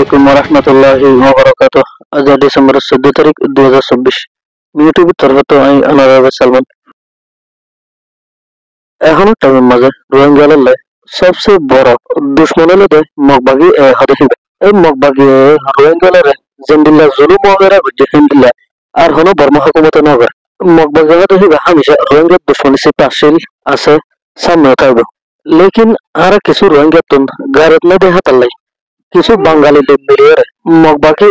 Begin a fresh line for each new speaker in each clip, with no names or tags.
আলাইকুম ওরহমতুল্লাহি ওয়াবারাকাতুহ। আজ ডিসেম্বরের 14 তারিখ 2024। ইউটিউবের তরফত আমি আনোয়ার সালমান। এখনো টাইমের মাঝে রোহিঙ্গাদের সবচেয়ে বড় দুশ্মন হলো মগবাগি হদেহিবে। এই মগবাগি রোহিঙ্গাদের জেন্দিল্লা জুলুম ওগেরা বুঝে হিন্দিল্লা আর হনো বর্মা হুকুমতে নগর মগবাগি হদেহিবে হামেশা রোহিঙ্গার দুশ্মনী সে পাশিল আছে সামনে থাকবে। লেকিন আর কিছু রোহিঙ্গা তুন গারত না দেখা তাল্লাই কিছু বাঙালি লোক মিলিয়ে মগবাগি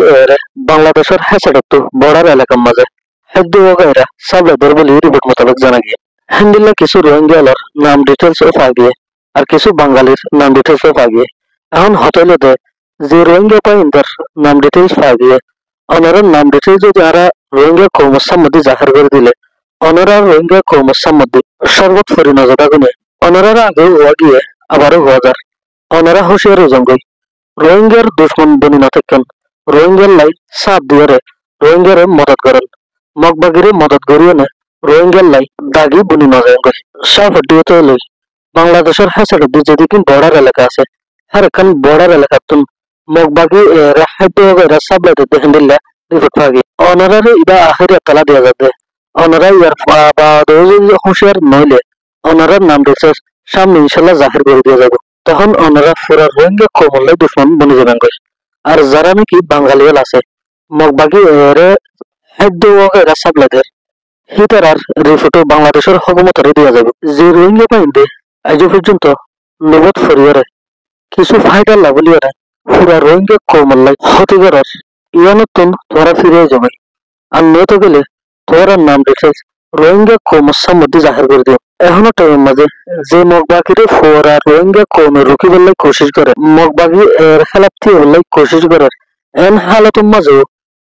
বাংলাদেশের হেসাডত্ব বর্ডার এলাকার মাঝে খাদ্য ওগাইরা সাবলেদের বলে রিপোর্ট মোতাবেক জানা গিয়ে হ্যান্ডিল্লা কিছু রোহিঙ্গালার নাম ডিটেলস ও পাগিয়ে আর কিছু বাঙালির নাম ডিটেলস ও পাগিয়ে এখন হতেলে দে যে রোহিঙ্গা পাইন্দার নাম ডিটেলস পাগিয়ে অনারের নাম ডিটেলস যদি আরা রোহিঙ্গা কর্মসম্মতি জাহার করে দিলে অনারা রোহিঙ্গা কর্মসম্মতি সর্বত ফরি নজর আগুনে অনারা আগে হওয়া গিয়ে আবারও হওয়া যার অনারা হুঁশিয়ার জঙ্গই রোহিঙ্গার দুশ্মন বনি না থাকেন রোহিঙ্গার লাই সাথ দিয়ে রোহিঙ্গারে মদত করেন মগবাগিরে মদত করিয়ে নে রোহিঙ্গার লাই দাগি বনি না যায় সাফ হটিয়ে লই বাংলাদেশের হেসার যেদিকে বর্ডার এলাকা আছে হর একখান বর্ডার এলাকা তুন মগবাগি খাদ্য সাবলাইতে দেখেন দিল্লা রিপোর্ট পাগি অনারারে ইবা আখের তালা দেওয়া যাবে অনারা ইয়ার হুঁশিয়ার নইলে অনারার নাম দিচ্ছে সামনে ইনশাল্লাহ জাহির করে দিয়ে যাবে তখন ওনারা পুরা রোহিঙ্গা কমলে দুশ্মন বনে যাবেন আর যারা নাকি বাঙালিয়াল আছে মগবাগি এরে খাদ্য এরা সাবলাদের হিতার আর রিপোর্টও বাংলাদেশের হকুমতরে দেওয়া যাবে যে রোহিঙ্গা পাইন্দে আজ পর্যন্ত নবদ ফরিয়ারে কিছু ফাইটার লাভলিয়ারে পুরা রোহিঙ্গা কমল্লাই ক্ষতিকারর ইয়ানতুন তোরা ফিরে যাবে আর নয়তো গেলে তোর নাম ডিটেলস রোহিঙ্গা কর্মসম্মতি জাহির করে দিও এখনো টাইমের মাঝে যে মগবাগিরে ফোরা রোহিঙ্গা কমে রুকি বললে কোশিশ করে মগবাগি এর খেলাপ থেকে বললে কোশিশ করে এন হালতের মাঝেও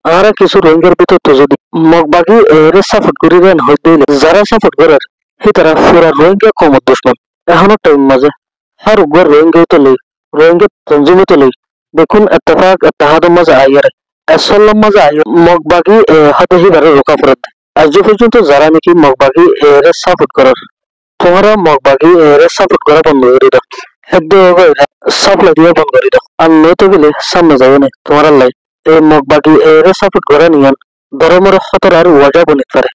আর কিছু রোহিঙ্গার ভিতর তো যদি মগবাগি এর সাপোর্ট করে দেন হইতে যারা সাপোর্ট করে সে তারা ফোরা রোহিঙ্গা কমর দুশ্মন এখনো টাইম মাঝে হার উগ্র রোহিঙ্গা তো লই রোহিঙ্গা তঞ্জিমে তো লই দেখুন এত্তেফাক এত্তেহাদের মাঝে আইয়ারে এসল্লাম মাঝে আই মগবাগি হাতে হিবারে রোকা পড়ে আজ পর্যন্ত যারা নাকি মগবাগি এর সাপোর্ট করার তোমরা মগবাগি এর সাপোর্ট করা বন্ধ করে দাও খাদ্য সাপ্লাই দিয়ে বন্ধ করে দাও আর নয়তো গেলে সামনে যাবে না তোমার লাই এই মগবাগি এর সাপোর্ট করা নিয়ান ধর্মের খতর আর ওয়াজা বনিত পারে